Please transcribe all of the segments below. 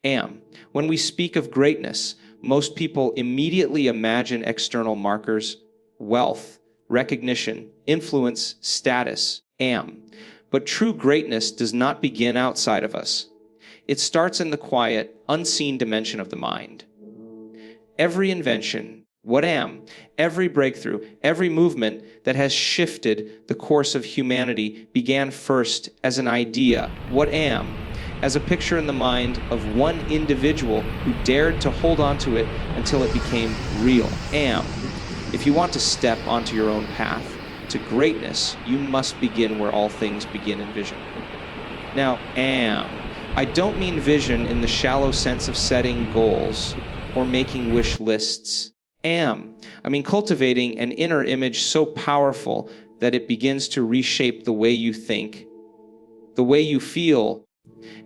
When we speak of greatness, most people immediately imagine external markers, wealth, recognition, influence, status, But true greatness does not begin outside of us. It starts in the quiet, unseen dimension of the mind. Every invention, every breakthrough, every movement that has shifted the course of humanity began first as an idea, as a picture in the mind of one individual who dared to hold on to it until it became real. If you want to step onto your own path to greatness, you must begin where all things begin in vision. Now, I don't mean vision in the shallow sense of setting goals or making wish lists. I mean cultivating an inner image so powerful that it begins to reshape the way you think, the way you feel,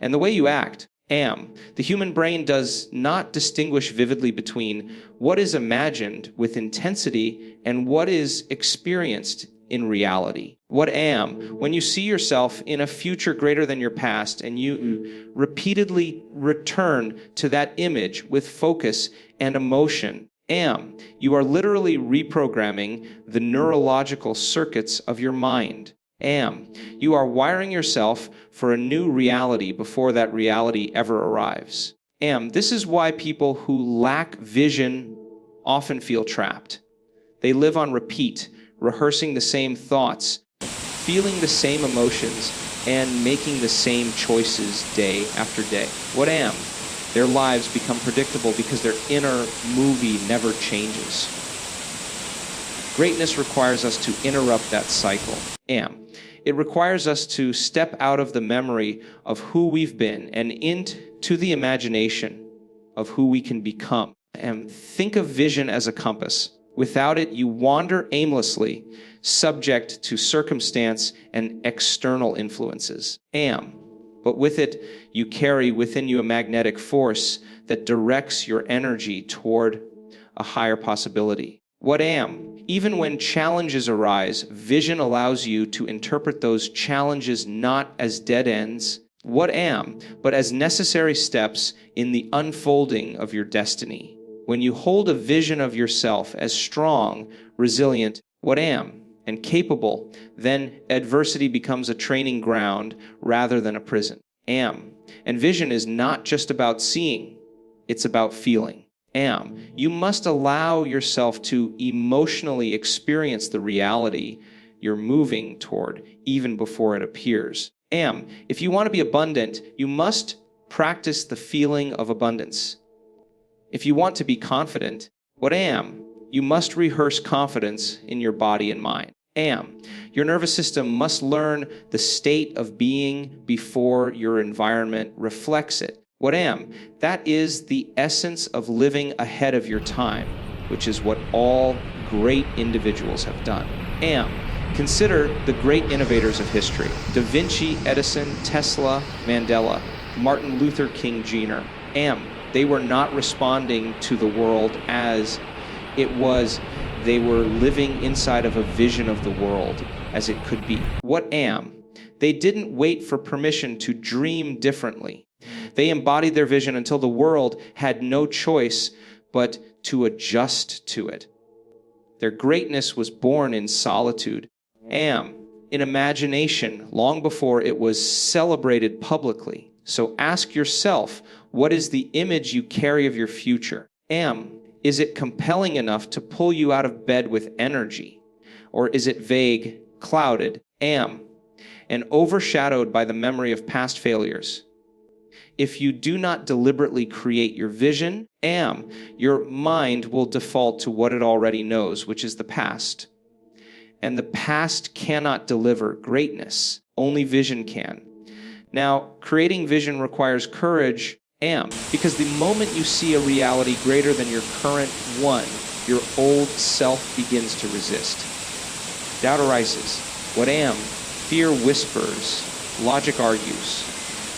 and the way you act. The human brain does not distinguish vividly between what is imagined with intensity and what is experienced in reality. When you see yourself in a future greater than your past and you repeatedly return to that image with focus and emotion, you are literally reprogramming the neurological circuits of your mind. You are wiring yourself for a new reality before that reality ever arrives. This is why people who lack vision often feel trapped. They live on repeat, rehearsing the same thoughts, feeling the same emotions, and making the same choices day after day. Their lives become predictable because their inner movie never changes. Greatness requires us to interrupt that cycle. It requires us to step out of the memory of who we've been and into the imagination of who we can become. And think of vision as a compass. Without it, you wander aimlessly, subject to circumstance and external influences. But with it, you carry within you a magnetic force that directs your energy toward a higher possibility. Even when challenges arise, vision allows you to interpret those challenges not as dead ends, but as necessary steps in the unfolding of your destiny. When you hold a vision of yourself as strong, resilient, and capable, then adversity becomes a training ground rather than a prison. And vision is not just about seeing, it's about feeling. You must allow yourself to emotionally experience the reality you're moving toward, even before it appears. If you want to be abundant, you must practice the feeling of abundance. If you want to be confident, you must rehearse confidence in your body and mind. Your nervous system must learn the state of being before your environment reflects it. That is the essence of living ahead of your time, which is what all great individuals have done. Consider the great innovators of history: Da Vinci, Edison, Tesla, Mandela, Martin Luther King Jr. They were not responding to the world as it was. They were living inside of a vision of the world as it could be. They didn't wait for permission to dream differently. They embodied their vision until the world had no choice but to adjust to it. Their greatness was born in solitude, in imagination, long before it was celebrated publicly. So ask yourself, what is the image you carry of your future? Is it compelling enough to pull you out of bed with energy? Or is it vague, clouded, and overshadowed by the memory of past failures? If you do not deliberately create your vision, your mind will default to what it already knows, which is the past. And the past cannot deliver greatness. Only vision can. Now, creating vision requires courage, because the moment you see a reality greater than your current one, your old self begins to resist. Doubt arises. Fear whispers. Logic argues.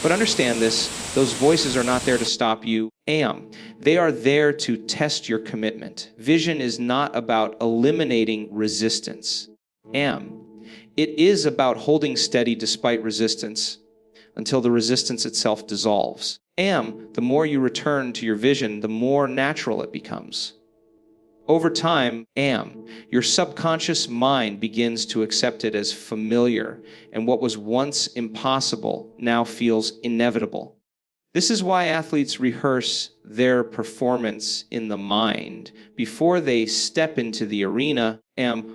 But understand this, those voices are not there to stop you. They are there to test your commitment. Vision is not about eliminating resistance. It is about holding steady despite resistance. until the resistance itself dissolves. The more you return to your vision, the more natural it becomes. Over time, your subconscious mind begins to accept it as familiar, and what was once impossible now feels inevitable. This is why athletes rehearse their performance in the mind before they step into the arena,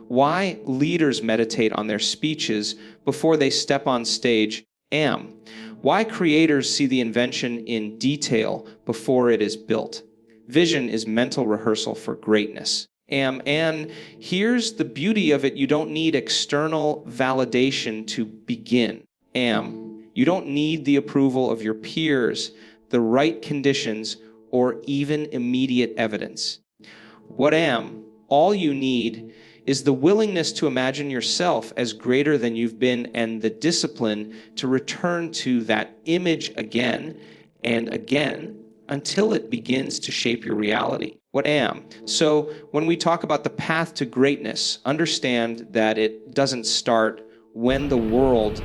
why leaders meditate on their speeches before they step on stage, why creators see the invention in detail before it is built. Vision is mental rehearsal for greatness. And here's the beauty of it. You don't need external validation to begin. You don't need the approval of your peers, the right conditions, or even immediate evidence. All you need is the willingness to imagine yourself as greater than you've been and the discipline to return to that image again and again until it begins to shape your reality. So when we talk about the path to greatness, understand that it doesn't start when the world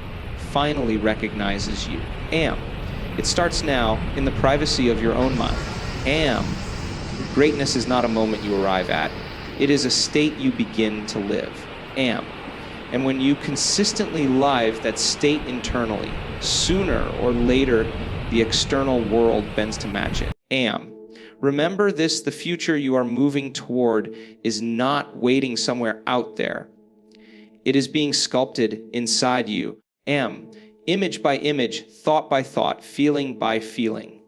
finally recognizes you. It starts now in the privacy of your own mind. Greatness is not a moment you arrive at. It is a state you begin to live. And when you consistently live that state internally, sooner or later, the external world bends to match it. Remember this, the future you are moving toward is not waiting somewhere out there. It is being sculpted inside you. Image by image, thought by thought, feeling by feeling.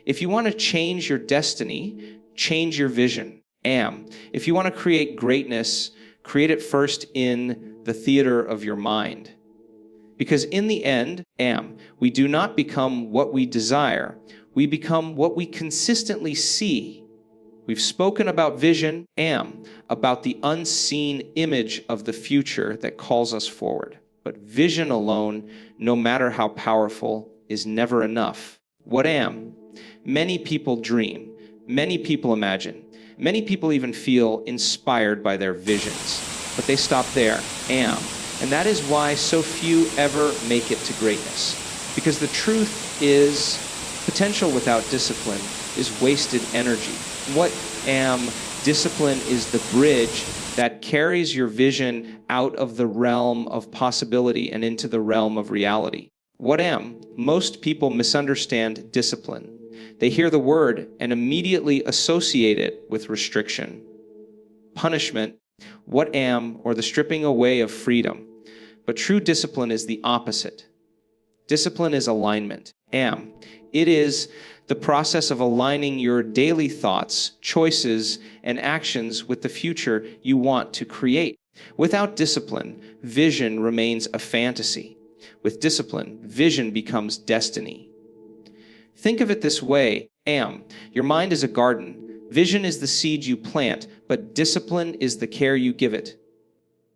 If you want to change your destiny, change your vision. If you want to create greatness, create it first in the theater of your mind. Because in the end, we do not become what we desire. We become what we consistently see. We've spoken about vision, about the unseen image of the future that calls us forward. But vision alone, no matter how powerful, is never enough. Many people dream. Many people imagine. Many people even feel inspired by their visions. But they stop there. And that is why so few ever make it to greatness. Because the truth is, potential without discipline is wasted energy. Discipline is the bridge that carries your vision out of the realm of possibility and into the realm of reality. Most people misunderstand discipline. They hear the word and immediately associate it with restriction, punishment, or the stripping away of freedom. But true discipline is the opposite. Discipline is alignment. It is the process of aligning your daily thoughts, choices, and actions with the future you want to create. Without discipline, vision remains a fantasy. With discipline, vision becomes destiny. Think of it this way. Your mind is a garden. Vision is the seed you plant, but discipline is the care you give it.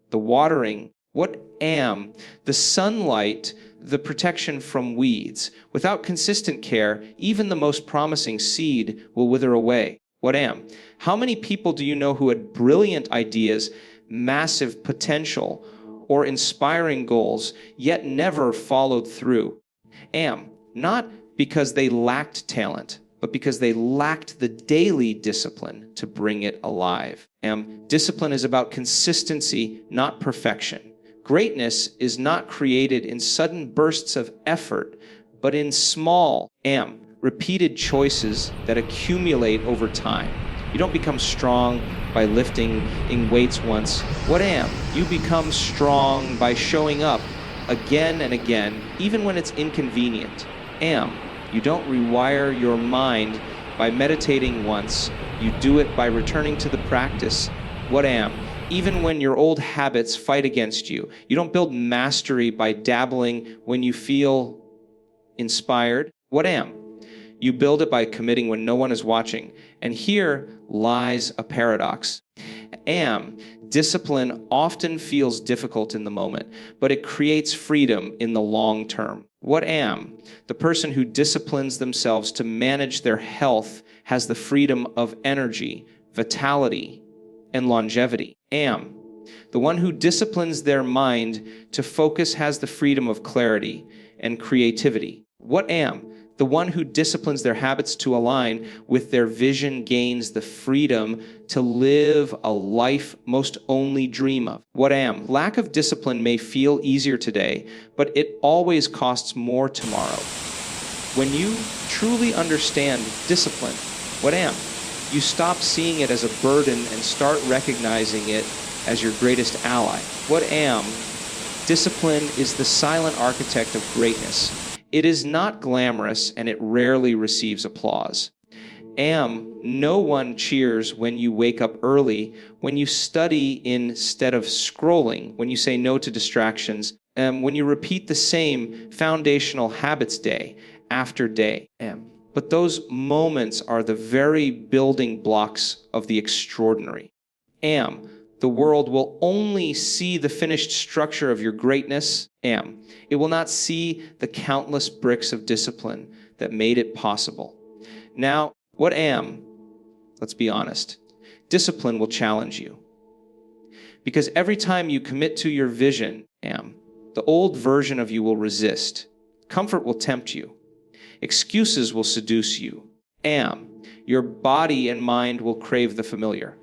The watering, the sunlight, the protection from weeds. Without consistent care, even the most promising seed will wither away. How many people do you know who had brilliant ideas, massive potential, or inspiring goals, yet never followed through? Not because they lacked talent, but because they lacked the daily discipline to bring it alive. Discipline is about consistency, not perfection. Greatness is not created in sudden bursts of effort, but in small, repeated choices that accumulate over time. You don't become strong by lifting in weights once. You become strong by showing up again and again, even when it's inconvenient. You don't rewire your mind by meditating once. You do it by returning to the practice. Even when your old habits fight against you. You don't build mastery by dabbling when you feel inspired. You build it by committing when no one is watching. And here lies a paradox. Discipline often feels difficult in the moment, but it creates freedom in the long term. The person who disciplines themselves to manage their health has the freedom of energy, vitality, and longevity. The one who disciplines their mind to focus has the freedom of clarity, and creativity. What am? The one who disciplines their habits to align with their vision gains the freedom to live a life most only dream of. What am? Lack of discipline may feel easier today, but it always costs more tomorrow. When you truly understand discipline, what am? You stop seeing it as a burden and start recognizing it as your greatest ally. What am? Discipline is the silent architect of greatness. It is not glamorous and it rarely receives applause. No one cheers when you wake up early, when you study instead of scrolling, when you say no to distractions, when you repeat the same foundational habits day after day. But those moments are the very building blocks of the extraordinary. The world will only see the finished structure of your greatness. It will not see the countless bricks of discipline that made it possible. Now, what am? Let's be honest. Discipline will challenge you. Because every time you commit to your vision, the old version of you will resist. Comfort will tempt you. Excuses will seduce you. Your body and mind will crave the familiar.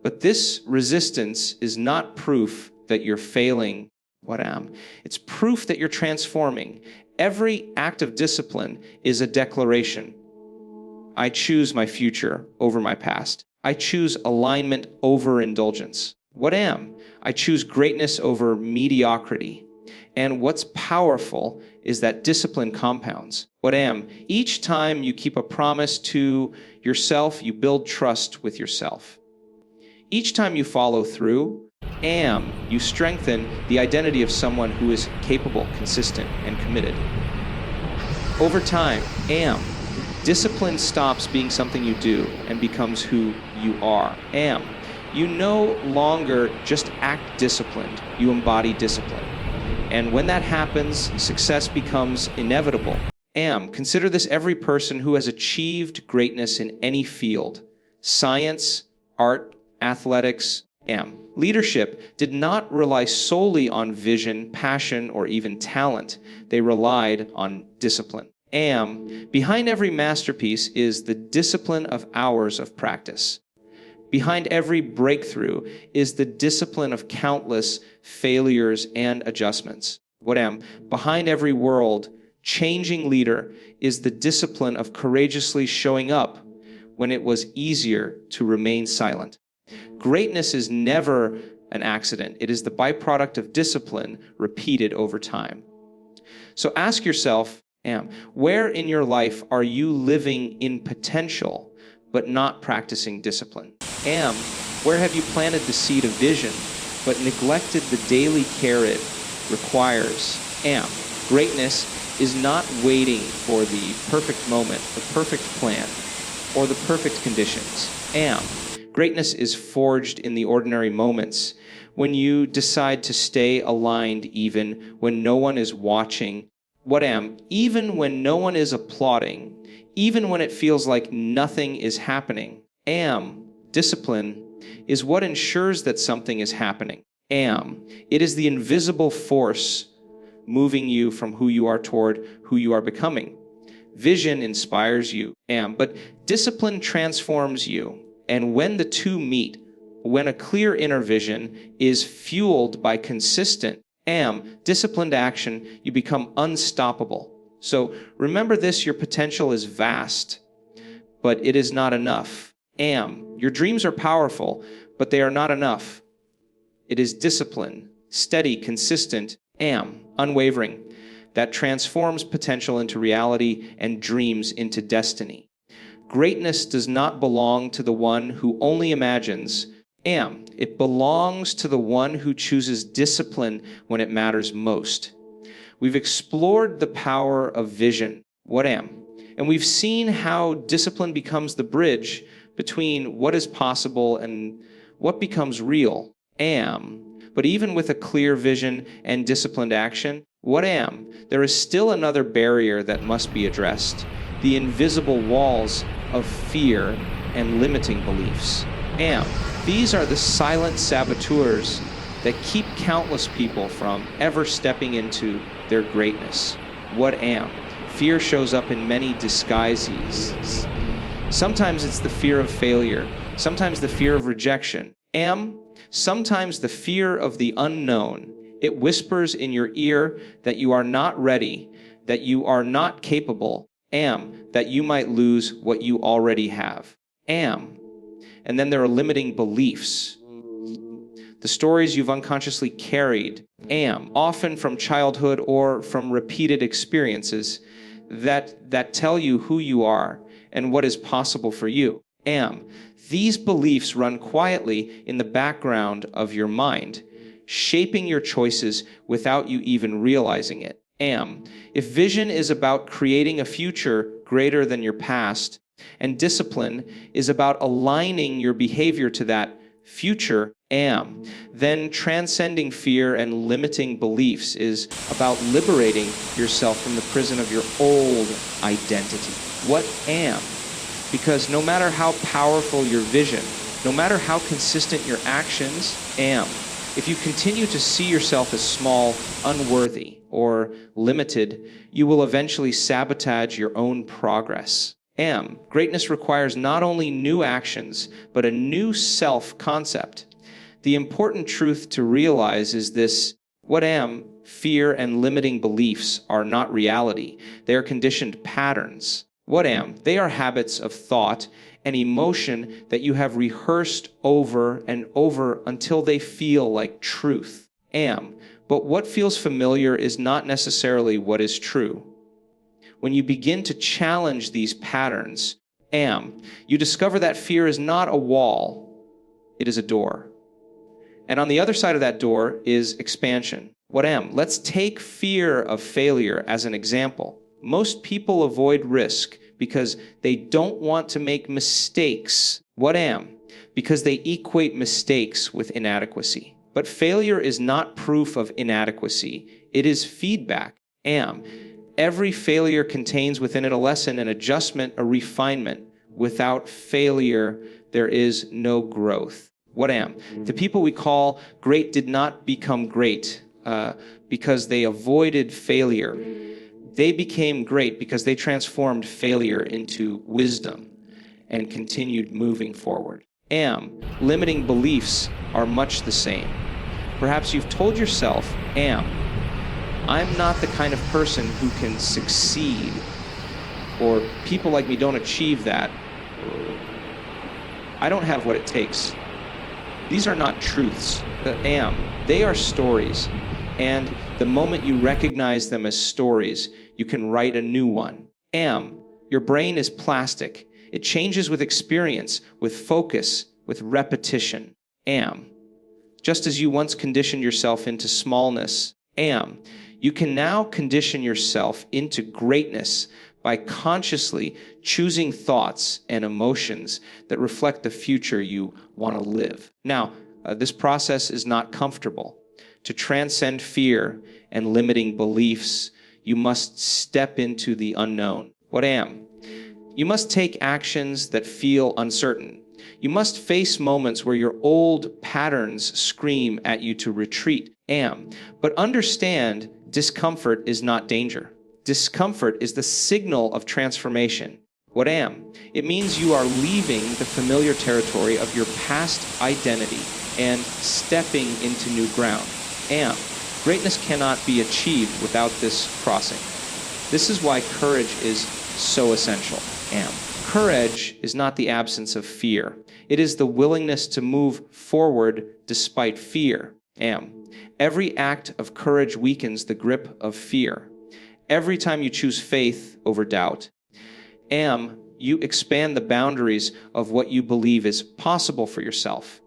But this resistance is not proof that you're failing. What am? It's proof that you're transforming. Every act of discipline is a declaration. I choose my future over my past. I choose alignment over indulgence. What am? I choose greatness over mediocrity. And what's powerful is that discipline compounds. What am? Each time you keep a promise to yourself, you build trust with yourself. Each time you follow through, you strengthen the identity of someone who is capable, consistent, and committed. Over time, discipline stops being something you do and becomes who you are. You no longer just act disciplined, you embody discipline. And when that happens, success becomes inevitable. Consider this every person who has achieved greatness in any field: science, art, athletics. Leadership did not rely solely on vision, passion, or even talent. They relied on discipline. Behind every masterpiece is the discipline of hours of practice. Behind every breakthrough is the discipline of countless failures and adjustments. Behind every world-changing leader is the discipline of courageously showing up when it was easier to remain silent. Greatness is never an accident. It is the byproduct of discipline repeated over time. So ask yourself, where in your life are you living in potential but not practicing discipline? Where have you planted the seed of vision but neglected the daily care it requires? Greatness is not waiting for the perfect moment, the perfect plan, or the perfect conditions. Greatness is forged in the ordinary moments when you decide to stay aligned even when no one is watching. Even when no one is applauding, even when it feels like nothing is happening. Discipline is what ensures that something is happening. It is the invisible force moving you from who you are toward who you are becoming. Vision inspires you, but discipline transforms you. And when the two meet, when a clear inner vision is fueled by consistent, disciplined action, you become unstoppable. So remember this, your potential is vast, but it is not enough. Your dreams are powerful, but they are not enough. It is discipline, steady, consistent, unwavering, that transforms potential into reality and dreams into destiny. Greatness does not belong to the one who only imagines. It belongs to the one who chooses discipline when it matters most. We've explored the power of vision. And we've seen how discipline becomes the bridge between what is possible and what becomes real. But even with a clear vision and disciplined action, there is still another barrier that must be addressed: the invisible walls of fear and limiting beliefs. These are the silent saboteurs that keep countless people from ever stepping into their greatness. What am? Fear shows up in many disguises. Sometimes it's the fear of failure. Sometimes the fear of rejection. Am? Sometimes the fear of the unknown. It whispers in your ear that you are not ready, that you are not capable. Am, that you might lose what you already have. Am. And then there are limiting beliefs. The stories you've unconsciously carried. Am, often from childhood or from repeated experiences that tell you who you are and what is possible for you. Am. These beliefs run quietly in the background of your mind, shaping your choices without you even realizing it. Am. If vision is about creating a future greater than your past, and discipline is about aligning your behavior to that future, am, then transcending fear and limiting beliefs is about liberating yourself from the prison of your old identity. What am? Because no matter how powerful your vision, no matter how consistent your actions, am. If you continue to see yourself as small, unworthy, or limited, you will eventually sabotage your own progress. Am. Greatness requires not only new actions, but a new self-concept. The important truth to realize is this: what am, fear, and limiting beliefs are not reality. They are conditioned patterns. What am? They are habits of thought and emotion that you have rehearsed over and over until they feel like truth. Am. But what feels familiar is not necessarily what is true. When you begin to challenge these patterns, am, you discover that fear is not a wall, it is a door. And on the other side of that door is expansion. What am? Let's take fear of failure as an example. Most people avoid risk because they don't want to make mistakes. What am? Because they equate mistakes with inadequacy. But failure is not proof of inadequacy. It is feedback. Am. Every failure contains within it a lesson, an adjustment, a refinement. Without failure, there is no growth. What am? The people we call great did not become great because they avoided failure. They became great because they transformed failure into wisdom and continued moving forward. Am. Limiting beliefs are much the same. Perhaps you've told yourself, am, I'm not the kind of person who can succeed, or people like me don't achieve that. I don't have what it takes. These are not truths. Am. They are stories. And the moment you recognize them as stories, you can write a new one. Am. Your brain is plastic. It changes with experience, with focus, with repetition. Am. Just as you once conditioned yourself into smallness, am, you can now condition yourself into greatness by consciously choosing thoughts and emotions that reflect the future you want to live. Now, this process is not comfortable. To transcend fear and limiting beliefs, you must step into the unknown. What am? You must take actions that feel uncertain. You must face moments where your old patterns scream at you to retreat. Am. But understand, discomfort is not danger. Discomfort is the signal of transformation. What am? It means you are leaving the familiar territory of your past identity and stepping into new ground. Am. Greatness cannot be achieved without this crossing. This is why courage is so essential. Am. Courage is not the absence of fear. It is the willingness to move forward despite fear. Am. Every act of courage weakens the grip of fear. Every time you choose faith over doubt. Am. You expand the boundaries of what you believe is possible for yourself.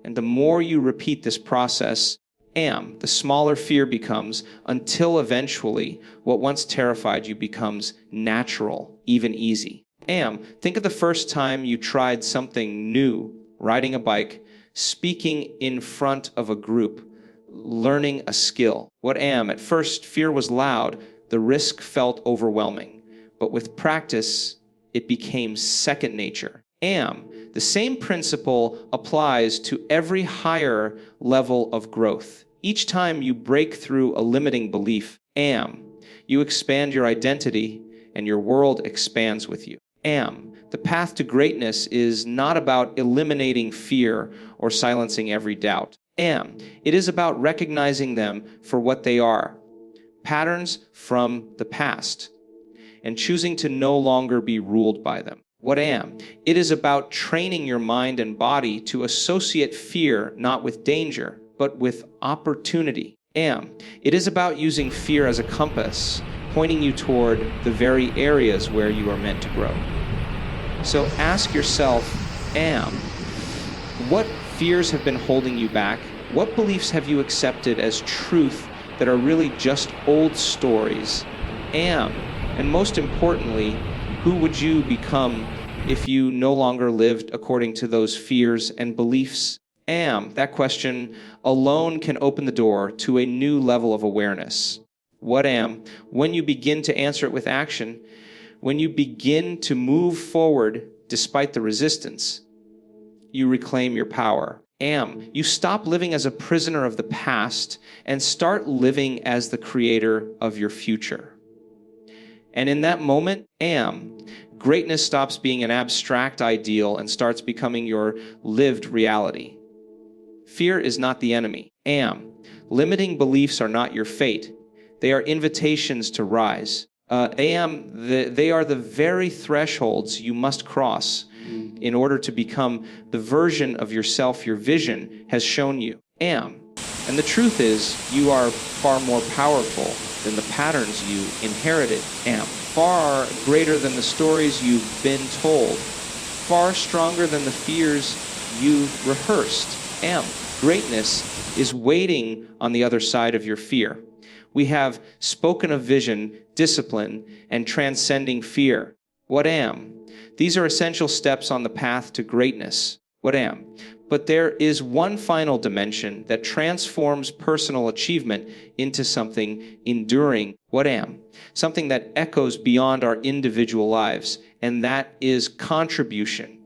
And the more you repeat this process, am, the smaller fear becomes, until eventually what once terrified you becomes natural, even easy. Am, think of the first time you tried something new, riding a bike, speaking in front of a group, learning a skill. What am? At first, fear was loud, the risk felt overwhelming. But with practice, it became second nature. Am, the same principle applies to every higher level of growth. Each time you break through a limiting belief, am, You expand your identity, and your world expands with you. Am. The path to greatness is not about eliminating fear or silencing every doubt. Am. It is about recognizing them for what they are, patterns from the past, and choosing to no longer be ruled by them. What am? It is about training your mind and body to associate fear not with danger, but with opportunity. Am. It is about using fear as a compass, pointing you toward the very areas where you are meant to grow. So ask yourself, am. What fears have been holding you back? What beliefs have you accepted as truth that are really just old stories? Am. And most importantly, who would you become if you no longer lived according to those fears and beliefs? Am. That question alone can open the door to a new level of awareness. What am? When you begin to answer it with action, when you begin to move forward despite the resistance, you reclaim your power. Am. You stop living as a prisoner of the past and start living as the creator of your future. And in that moment, am. Greatness stops being an abstract ideal and starts becoming your lived reality. Fear is not the enemy. Am. Limiting beliefs are not your fate. They are invitations to rise. They are the very thresholds you must cross in order to become the version of yourself your vision has shown you. Am. And the truth is, you are far more powerful than the patterns you inherited. Am. Far greater than the stories you've been told. Far stronger than the fears you've rehearsed. Am. Greatness is waiting on the other side of your fear. We have spoken of vision, discipline, and transcending fear. What am? These are essential steps on the path to greatness. What am? But there is one final dimension that transforms personal achievement into something enduring. What am? Something that echoes beyond our individual lives, and that is contribution.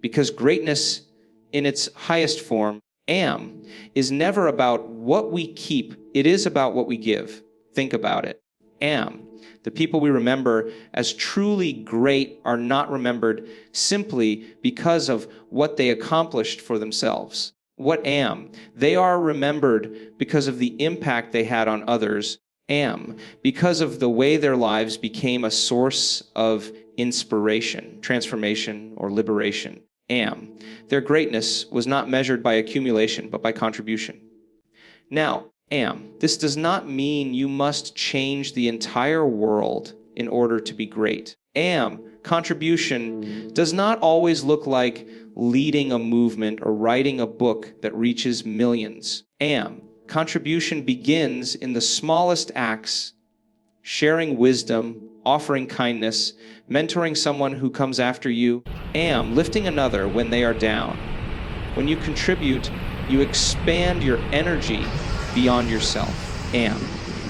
Because greatness in its highest form, am, is never about what we keep. It is about what we give. Think about it. Am. The people we remember as truly great are not remembered simply because of what they accomplished for themselves. What am? They are remembered because of the impact they had on others. Am. Because of the way their lives became a source of inspiration, transformation, or liberation. Am. Their greatness was not measured by accumulation, but by contribution. Now, am. This does not mean you must change the entire world in order to be great. Am. Contribution does not always look like leading a movement or writing a book that reaches millions. Am. Contribution begins in the smallest acts, sharing wisdom, offering kindness, mentoring someone who comes after you. Am. Lifting another when they are down. When you contribute, you expand your energy beyond yourself. Am.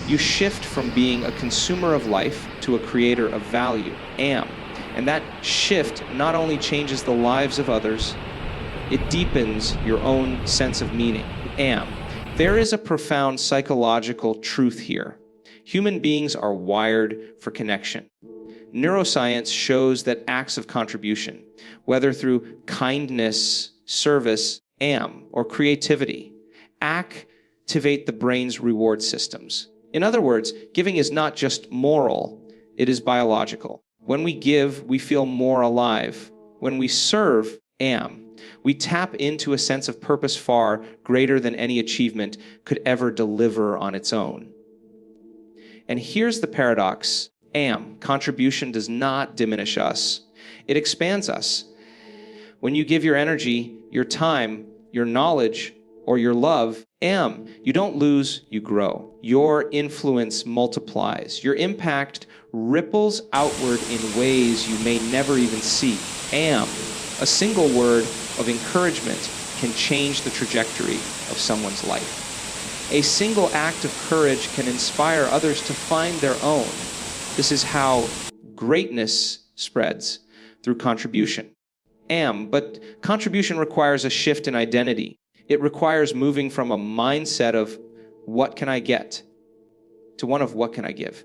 You shift from being a consumer of life to a creator of value. Am. And that shift not only changes the lives of others, it deepens your own sense of meaning. Am. There is a profound psychological truth here. Human beings are wired for connection. Neuroscience shows that acts of contribution, whether through kindness, service, am, or creativity, activate the brain's reward systems. In other words, giving is not just moral, it is biological. When we give, we feel more alive. When we serve, am, we tap into a sense of purpose far greater than any achievement could ever deliver on its own. And here's the paradox. Am. Contribution does not diminish us. It expands us. When you give your energy, your time, your knowledge, or your love, am, you don't lose, you grow. Your influence multiplies. Your impact ripples outward in ways you may never even see. Am. A single word of encouragement can change the trajectory of someone's life. A single act of courage can inspire others to find their own. This is how greatness spreads, through contribution. Am, but contribution requires a shift in identity. It requires moving from a mindset of what can I get to one of what can I give.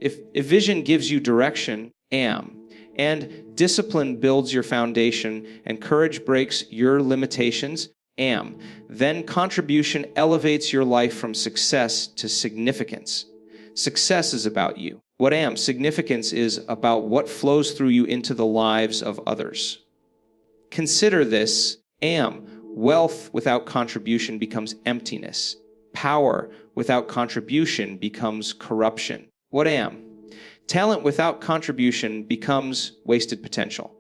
If vision gives you direction, and discipline builds your foundation, and courage breaks your limitations, then contribution elevates your life from success to significance. Success is about you. What significance is about what flows through you into the lives of others. Consider this, wealth without contribution becomes emptiness. Power without contribution becomes corruption. What talent without contribution becomes wasted potential.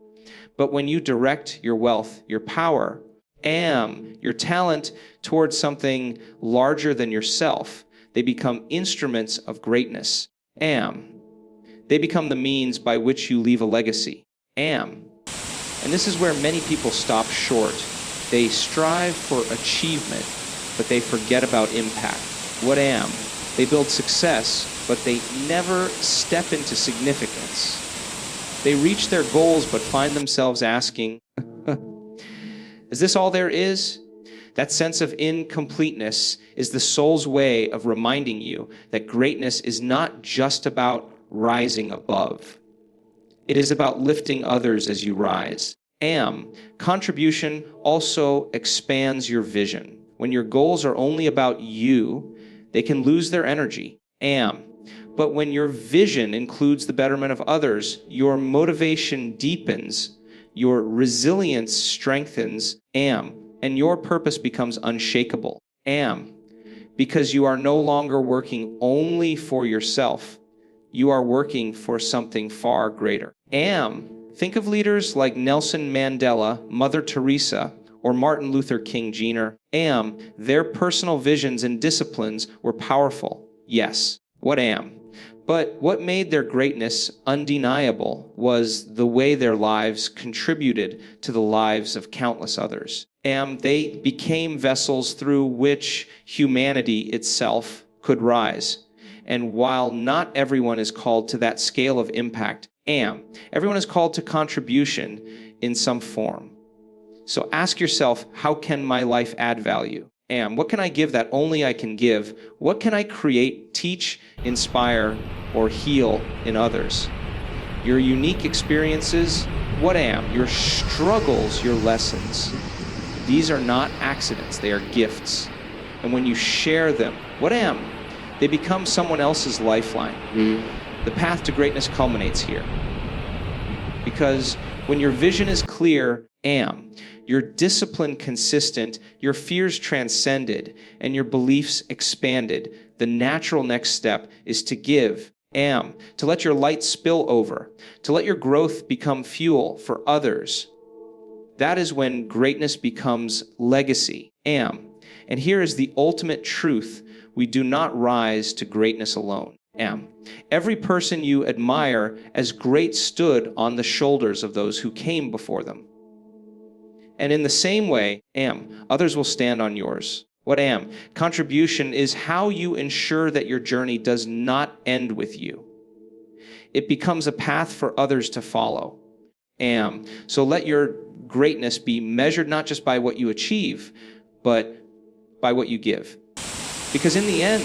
But when you direct your wealth, your power, your talent towards something larger than yourself, they become instruments of greatness. They become the means by which you leave a legacy. And this is where many people stop short. They strive for achievement, but they forget about impact. What they build success, but they never step into significance. They reach their goals, but find themselves asking, is this all there is? That sense of incompleteness is the soul's way of reminding you that greatness is not just about rising above. It is about lifting others as you rise. Contribution also expands your vision. When your goals are only about you, they can lose their energy. But when your vision includes the betterment of others, your motivation deepens, your resilience strengthens, and your purpose becomes unshakable. Because you are no longer working only for yourself. You are working for something far greater. Think of leaders like Nelson Mandela, Mother Teresa, or Martin Luther King Jr. Their personal visions and disciplines were powerful. Yes. But what made their greatness undeniable was the way their lives contributed to the lives of countless others. They became vessels through which humanity itself could rise. And while not everyone is called to that scale of impact, everyone is called to contribution in some form. So ask yourself, how can my life add value? What can I give that only I can give? What can I create, teach, inspire, or heal in others? Your unique experiences, your struggles, your lessons. These are not accidents, they are gifts. And when you share them, they become someone else's lifeline. The path to greatness culminates here. Because when your vision is clear, your discipline consistent, your fears transcended, and your beliefs expanded, the natural next step is to give, to let your light spill over, to let your growth become fuel for others. That is when greatness becomes legacy. And here is the ultimate truth. We do not rise to greatness alone. Every person you admire as great stood on the shoulders of those who came before them. And in the same way, others will stand on yours. Contribution is how you ensure that your journey does not end with you. It becomes a path for others to follow. So let your greatness be measured not just by what you achieve, but by what you give. Because in the end,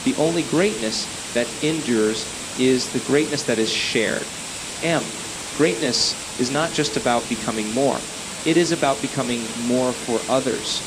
the only greatness that endures is the greatness that is shared. Greatness is not just about becoming more. It is about becoming more for others.